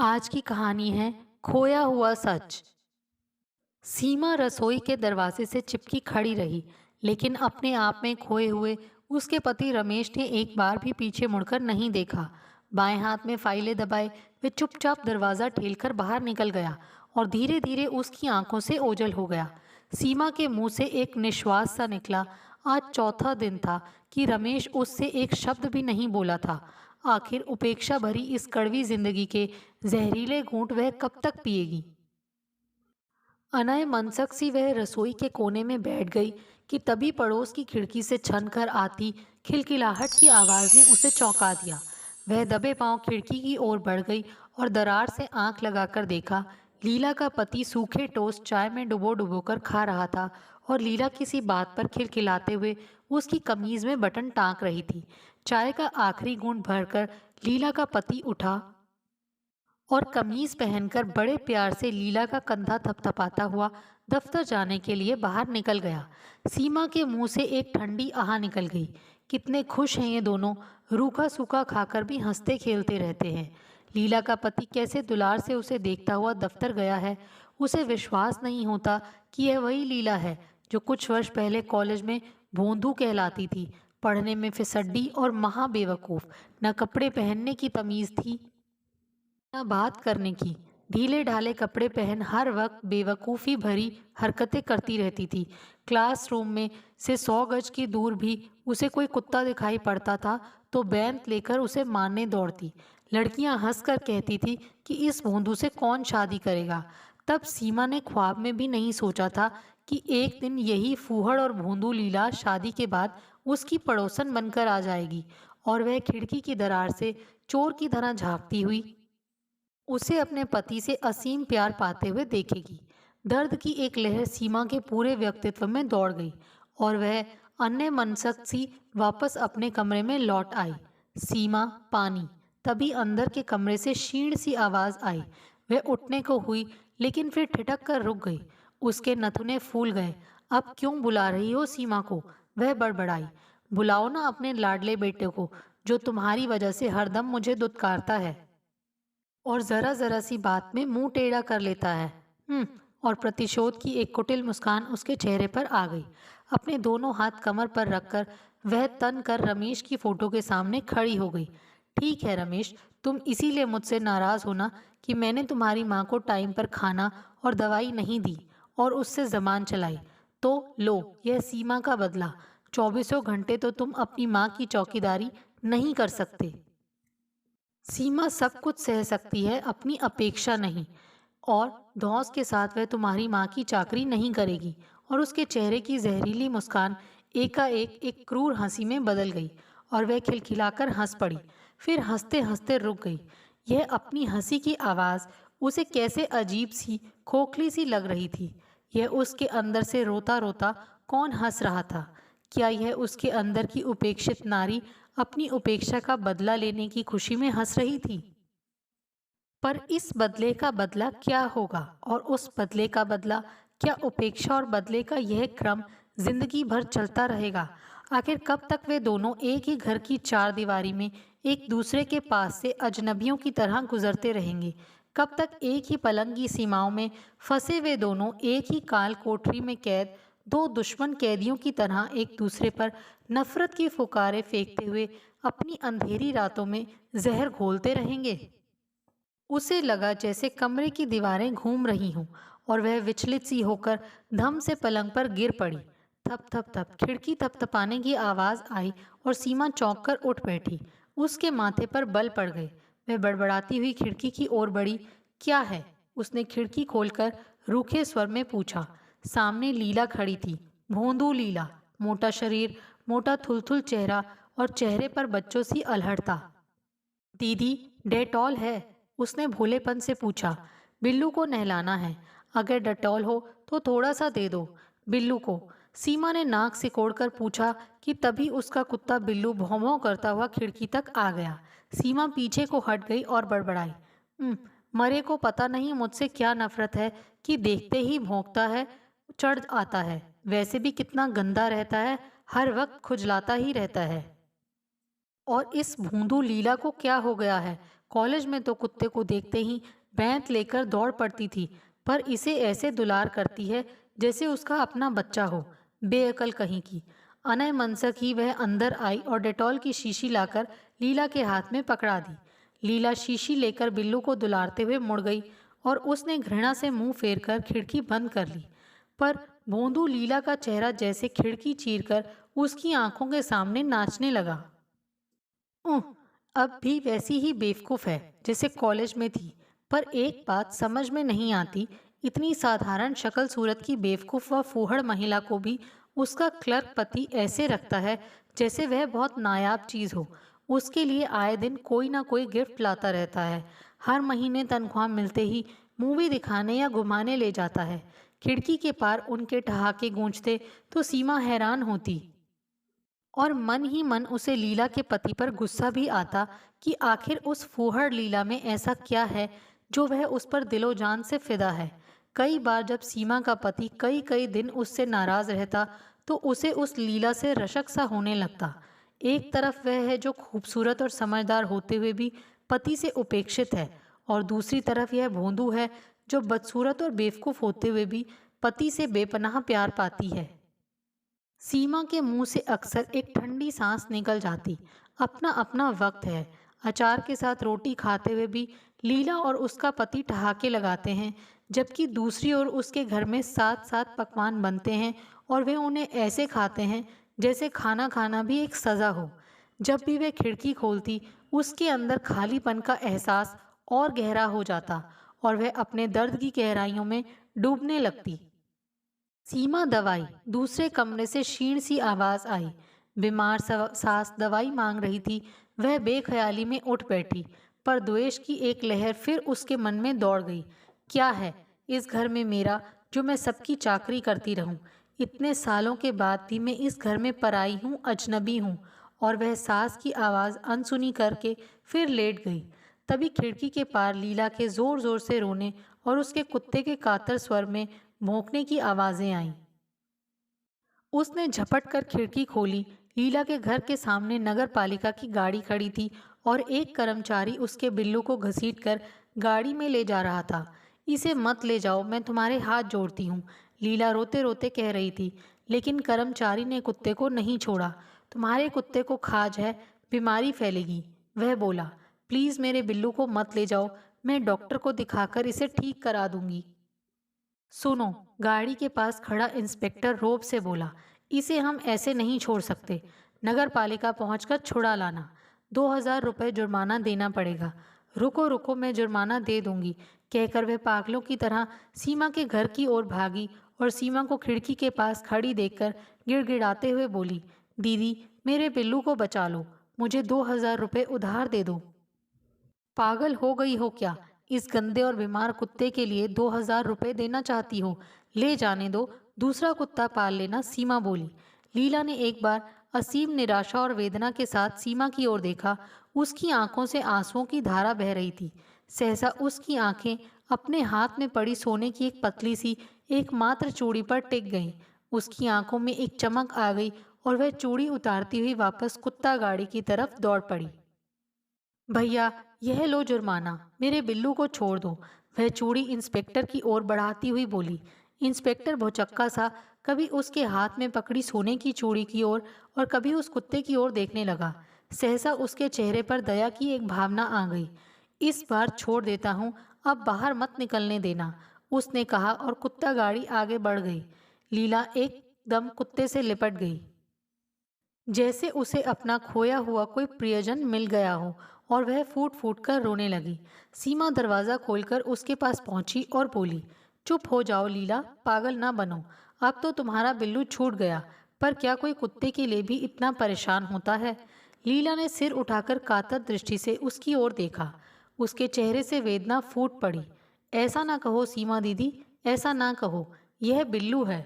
आज की कहानी है खोया हुआ सच। सीमा रसोई के दरवाजे से चिपकी खड़ी रही, लेकिन अपने आप में खोए हुए उसके पति रमेश ने एक बार भी पीछे मुड़कर नहीं देखा। बाएं हाथ में फाइलें दबाए वे चुपचाप दरवाजा ठेलकर बाहर निकल गया और धीरे धीरे उसकी आंखों से ओझल हो गया। सीमा के मुंह से एक निश्वास सा निकला। आज चौथा दिन था कि रमेश उससे एक शब्द भी नहीं बोला था। आखिर उपेक्षा भरी इस कड़वी जिंदगी के जहरीले घूंट वह कब तक पिएगी। अनय मनसक सी वह रसोई के कोने में बैठ गई कि तभी पड़ोस की खिड़की से छन कर आती खिलखिलाहट की आवाज ने उसे चौंका दिया। वह दबे पांव खिड़की की ओर बढ़ गई और दरार से आंख लगाकर देखा। लीला का पति सूखे टोस्ट चाय में डुबो डुबो कर खा रहा था और लीला किसी बात पर खिलखिलाते हुए उसकी कमीज में बटन टाँक रही थी। चाय का आखिरी घूंट भरकर लीला का पति उठा और कमीज पहनकर बड़े प्यार से लीला का कंधा थपथपाता हुआ दफ्तर जाने के लिए बाहर निकल गया। सीमा के मुंह से एक ठंडी आह निकल गई। कितने खुश हैं ये दोनों, रूखा सूखा खाकर भी हंसते खेलते रहते हैं। लीला का पति कैसे दुलार से उसे देखता हुआ दफ्तर गया है। उसे विश्वास नहीं होता कि यह वही लीला है जो कुछ वर्ष पहले कॉलेज में भोंदू कहलाती थी। पढ़ने में फिसड्डी और महा बेवकूफ़, न कपड़े पहनने की तमीज़ थी ना बात करने की। ढीले ढाले कपड़े पहन हर वक्त बेवकूफ़ी भरी हरकतें करती रहती थी। क्लासरूम में से 100 गज की दूर भी उसे कोई कुत्ता दिखाई पड़ता था तो बेंत लेकर उसे मारने दौड़ती। लड़कियां हंसकर कहती थी कि इस भोंदू से कौन शादी करेगा। तब सीमा ने ख्वाब में भी नहीं सोचा था कि एक दिन यही फूहड़ और भोंदू लीला शादी के बाद उसकी पड़ोसन बनकर आ जाएगी और वह खिड़की की दरार से चोर की तरह झांकती हुई उसे अपने पति से असीम प्यार पाते हुए देखेगी। दर्द की एक लहर सीमा के पूरे व्यक्तित्व में दौड़ गई और वह अन्य मनसक सी वापस अपने कमरे में लौट आई। सीमा, पानी। तभी अंदर के कमरे से क्षीण सी आवाज आई। वह उठने को हुई लेकिन फिर ठिठक कर रुक गई। उसके नथुने फूल गए। अब क्यों बुला रही हो सीमा को? वह बड़बड़ाई। बुलाओ ना अपने लाडले बेटे को जो तुम्हारी वजह से हरदम मुझे दुत्कारता है और जरा जरा सी बात में मुंह टेढ़ा कर लेता है। और प्रतिशोध की एक कुटिल मुस्कान उसके चेहरे पर आ गई। अपने दोनों हाथ कमर पर रखकर वह तन कर रमेश की फोटो के सामने खड़ी हो गई। ठीक है रमेश, तुम इसीलिए मुझसे नाराज होना कि मैंने तुम्हारी माँ को टाइम पर खाना और दवाई नहीं दी और उससे जबान चलाई। तो लो यह सीमा का बदला। 24 घंटे तो तुम अपनी माँ की चौकीदारी नहीं कर सकते। सीमा सब कुछ सह सकती है, अपनी अपेक्षा नहीं। और धौंस के साथ वह तुम्हारी माँ की चाकरी नहीं करेगी। और उसके चेहरे की जहरीली मुस्कान एकाएक एक क्रूर हंसी में बदल गई और वह खिलखिलाकर हंस पड़ी। फिर हंसते हंसते रुक गई। यह अपनी हंसी की आवाज़ उसे कैसे अजीब सी खोखली सी लग रही थी। यह उसके अंदर से रोता रोता कौन हंस रहा था? क्या यह उसके अंदर की उपेक्षित नारी अपनी उपेक्षा का बदला लेने की खुशी में हंस रही थी? पर इस बदले का बदला क्या होगा? और उस बदले का बदला क्या? उपेक्षा और बदले का यह क्रम जिंदगी भर चलता रहेगा? आखिर कब तक वे दोनों एक ही घर की चार दीवारी में एक दूसरे के पास से अजनबियों की तरह गुजरते रहेंगे? कब तक एक ही पलंग की सीमाओं में फंसे वे दोनों एक ही काल कोठरी में कैद दो दुश्मन कैदियों की तरह एक दूसरे पर नफरत की फुकारे फेंकते हुए अपनी अंधेरी रातों में जहर घोलते रहेंगे? उसे लगा जैसे कमरे की दीवारें घूम रही हों और वह विचलित सी होकर धम से पलंग पर गिर पड़ी। थप थप थप खिड़की थपथपाने की आवाज आई और सीमा चौंक कर उठ बैठी। उसके माथे पर बल पड़ गए। वह बड़बड़ाती हुई खिड़की की ओर बढ़ी। क्या है? उसने खिड़की खोलकर रूखे स्वर में पूछा। सामने लीला खड़ी थी। भोंदू लीला, मोटा शरीर, मोटा थुलथुल चेहरा और चेहरे पर बच्चों सी अलहड़ता। दीदी, डेटॉल है? उसने भोलेपन से पूछा। बिल्लू को नहलाना है। अगर डेटॉल हो तो थोड़ा सा दे दो बिल्लू को। सीमा ने नाक सिकोड़कर पूछा कि तभी उसका कुत्ता बिल्लू भौं भौं करता हुआ खिड़की तक आ गया। सीमा पीछे को हट गई और बड़बड़ाई। मरे को पता नहीं मुझसे क्या नफरत है कि देखते ही भौंकता है, चढ़ आता है। वैसे भी कितना गंदा रहता है, हर वक्त खुजलाता ही रहता है। और इस भूंदू लीला को क्या हो गया है? कॉलेज में तो कुत्ते को देखते ही बैंत लेकर दौड़ पड़ती थी, पर इसे ऐसे दुलार करती है जैसे उसका अपना बच्चा हो। बेअकल कहीं की। अनय मनसक ही वह अंदर आई और डेटॉल की शीशी लाकर लीला के हाथ में पकड़ा दी। लीला शीशी लेकर बिल्लू को दुलारते हुए मुड़ गई और उसने घृणा से मुंह फेरकर खिड़की बंद कर ली। पर भोंदू लीला का चेहरा जैसे खिड़की चीरकर उसकी आंखों के सामने नाचने लगा। उह, अब भी वैसी ही बेवकूफ़ है जैसे कॉलेज में थी। पर एक बात समझ में नहीं आती, इतनी साधारण शक्ल सूरत की बेवकूफ़ व फूहड़ महिला को भी उसका क्लर्क पति ऐसे रखता है जैसे वह बहुत नायाब चीज़ हो। उसके लिए आए दिन कोई ना कोई गिफ्ट लाता रहता है। हर महीने तनख्वाह मिलते ही मूवी दिखाने या घुमाने ले जाता है। खिड़की के पार उनके ठहाके गूंजते तो सीमा हैरान होती और मन ही मन उसे लीला के पति पर गुस्सा भी आता कि आखिर उस फूहड़ लीला में ऐसा क्या है जो वह उस पर दिलो जान से फिदा है। कई बार जब सीमा का पति कई कई दिन उससे नाराज रहता तो उसे उस लीला से रशक सा होने लगता। एक तरफ वह है जो खूबसूरत और समझदार होते हुए भी पति से उपेक्षित है, और दूसरी तरफ यह भोंदू है जो बदसूरत और बेवकूफ़ होते हुए भी पति से बेपनाह प्यार पाती है। सीमा के मुंह से अक्सर एक ठंडी सांस निकल जाती। अपना अपना वक्त है। अचार के साथ रोटी खाते हुए भी लीला और उसका पति ठहाके लगाते हैं, जबकि दूसरी ओर उसके घर में सात सात पकवान बनते हैं और वे उन्हें ऐसे खाते हैं जैसे खाना खाना भी एक सज़ा हो। जब भी वे खिड़की खोलती, उसके अंदर खालीपन का एहसास और गहरा हो जाता और वह अपने दर्द की गहराइयों में डूबने लगती। सीमा दवाई। दूसरे कमरे से क्षीण सी आवाज आई। बीमार सास दवाई मांग रही थी। वह बेख्याली में उठ बैठी, पर द्वेष की एक लहर फिर उसके मन में दौड़ गई। क्या है इस घर में मेरा जो मैं सबकी चाकरी करती रहूं? इतने सालों के बाद भी मैं इस घर में पराई हूँ, अजनबी हूँ। और वह सास की आवाज़ अनसुनी करके फिर लेट गई। तभी खिड़की के पार लीला के जोर जोर से रोने और उसके कुत्ते के कातर स्वर में भौंकने की आवाजें आईं। उसने झपट कर खिड़की खोली। लीला के घर के सामने नगर पालिका की गाड़ी खड़ी थी और एक कर्मचारी उसके बिल्लू को घसीटकर गाड़ी में ले जा रहा था। इसे मत ले जाओ, मैं तुम्हारे हाथ जोड़ती हूँ, लीला रोते रोते कह रही थी। लेकिन कर्मचारी ने कुत्ते को नहीं छोड़ा। तुम्हारे कुत्ते को खाज है, बीमारी फैलेगी, वह बोला। प्लीज़ मेरे बिल्लू को मत ले जाओ, मैं डॉक्टर को दिखाकर इसे ठीक करा दूंगी। सुनो, गाड़ी के पास खड़ा इंस्पेक्टर रोब से बोला, इसे हम ऐसे नहीं छोड़ सकते। नगर पालिका पहुंचकर छुड़ा लाना। 2000 रुपये जुर्माना देना पड़ेगा। रुको रुको, मैं जुर्माना दे दूंगी, कहकर वह पागलों की तरह सीमा के घर की ओर भागी और सीमा को खिड़की के पास खड़ी देखकर गिड़गिड़ाते हुए बोली, दीदी मेरे बिल्लू को बचा लो, मुझे 2000 रुपये उधार दे दो। पागल हो गई हो क्या? इस गंदे और बीमार कुत्ते के लिए 2000 रुपये देना चाहती हो? ले जाने दो, दूसरा कुत्ता पाल लेना, सीमा बोली। लीला ने एक बार असीम निराशा और वेदना के साथ सीमा की ओर देखा। उसकी आंखों से आंसुओं की धारा बह रही थी। सहसा उसकी आंखें अपने हाथ में पड़ी सोने की एक पतली सी एकमात्र चूड़ी पर टिक गईं। उसकी आंखों में एक चमक आ गई और वह चूड़ी उतारती हुई वापस कुत्ता गाड़ी की तरफ दौड़ पड़ी। भैया, यह लो जुर्माना, मेरे बिल्लू को छोड़ दो, वह चूड़ी इंस्पेक्टर की ओर बढ़ाती हुई बोली। इंस्पेक्टर भौचक्का सा कभी उसके हाथ में पकड़ी सोने की चूड़ी की ओर और कभी उस कुत्ते की ओर देखने लगा। सहसा उसके चेहरे पर दया की एक भावना आ गई। इस बार छोड़ देता हूँ, अब बाहर मत निकलने देना, उसने कहा और कुत्ता गाड़ी आगे बढ़ गई। लीला एकदम कुत्ते से लिपट गई, जैसे उसे अपना खोया हुआ कोई प्रियजन मिल गया हो, और वह फूट फूट कर रोने लगी। सीमा दरवाज़ा खोलकर उसके पास पहुंची और बोली, चुप हो जाओ लीला, पागल ना बनो। अब तो तुम्हारा बिल्लू छूट गया, पर क्या कोई कुत्ते के लिए भी इतना परेशान होता है? लीला ने सिर उठाकर कातर दृष्टि से उसकी ओर देखा। उसके चेहरे से वेदना फूट पड़ी। ऐसा ना कहो सीमा दीदी, ऐसा ना कहो, यह बिल्लू है,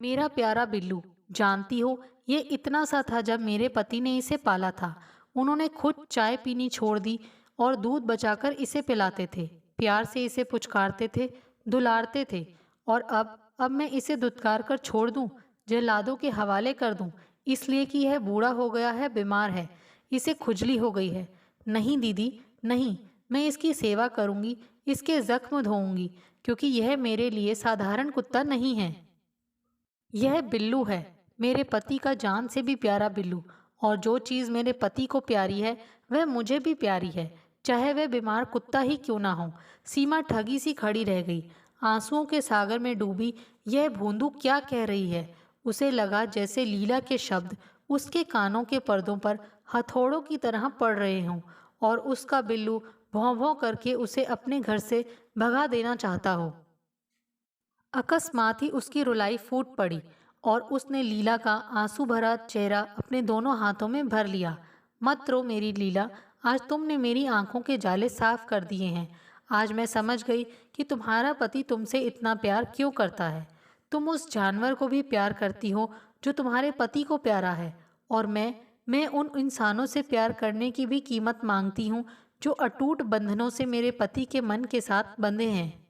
मेरा प्यारा बिल्लू। जानती हो, ये इतना सा था जब मेरे पति ने इसे पाला था। उन्होंने खुद चाय पीनी छोड़ दी और दूध बचाकर इसे पिलाते थे, प्यार से इसे पुचकारते थे, दुलारते थे। और अब मैं इसे दुत्कार कर छोड़ दूं, जल्लादों के हवाले कर दूं, इसलिए कि यह बूढ़ा हो गया है, बीमार है, इसे खुजली हो गई है। नहीं दीदी, नहीं, मैं इसकी सेवा करूंगी, इसके जख्म धोऊंगी, क्योंकि यह मेरे लिए साधारण कुत्ता नहीं है। यह बिल्लू है, मेरे पति का जान से भी प्यारा बिल्लू। और जो चीज़ मेरे पति को प्यारी है वह मुझे भी प्यारी है, चाहे वह बीमार कुत्ता ही क्यों ना हो। सीमा ठगी सी खड़ी रह गई, आंसुओं के सागर में डूबी। यह भोंदू क्या कह रही है? उसे लगा जैसे लीला के शब्द उसके कानों के पर्दों पर हथौड़ों की तरह पड़ रहे हों, और उसका बिल्लू भौं भौं करके उसे अपने घर से भगा देना चाहता हो। अकस्मात ही उसकी रुलाई फूट पड़ी और उसने लीला का आंसू भरा चेहरा अपने दोनों हाथों में भर लिया। मत रो मेरी लीला, आज तुमने मेरी आंखों के जाले साफ कर दिए हैं। आज मैं समझ गई कि तुम्हारा पति तुमसे इतना प्यार क्यों करता है। तुम उस जानवर को भी प्यार करती हो जो तुम्हारे पति को प्यारा है, और मैं उन इंसानों से प्यार करने की भी कीमत मांगती हूँ जो अटूट बंधनों से मेरे पति के मन के साथ बंधे हैं।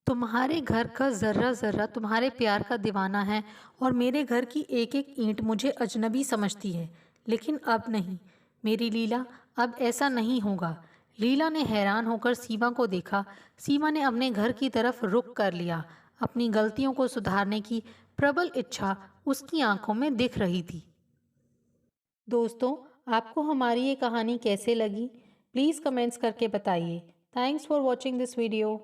तुम्हारे घर का ज़र्रा ज़र्रा तुम्हारे प्यार का दीवाना है, और मेरे घर की एक एक ईंट मुझे अजनबी समझती है। लेकिन अब नहीं मेरी लीला, अब ऐसा नहीं होगा। लीला ने हैरान होकर सीमा को देखा। सीमा ने अपने घर की तरफ रुख कर लिया। अपनी गलतियों को सुधारने की प्रबल इच्छा उसकी आंखों में दिख रही थी। दोस्तों, आपको हमारी ये कहानी कैसे लगी? प्लीज़ कमेंट्स करके बताइए। Thanks for watching this video.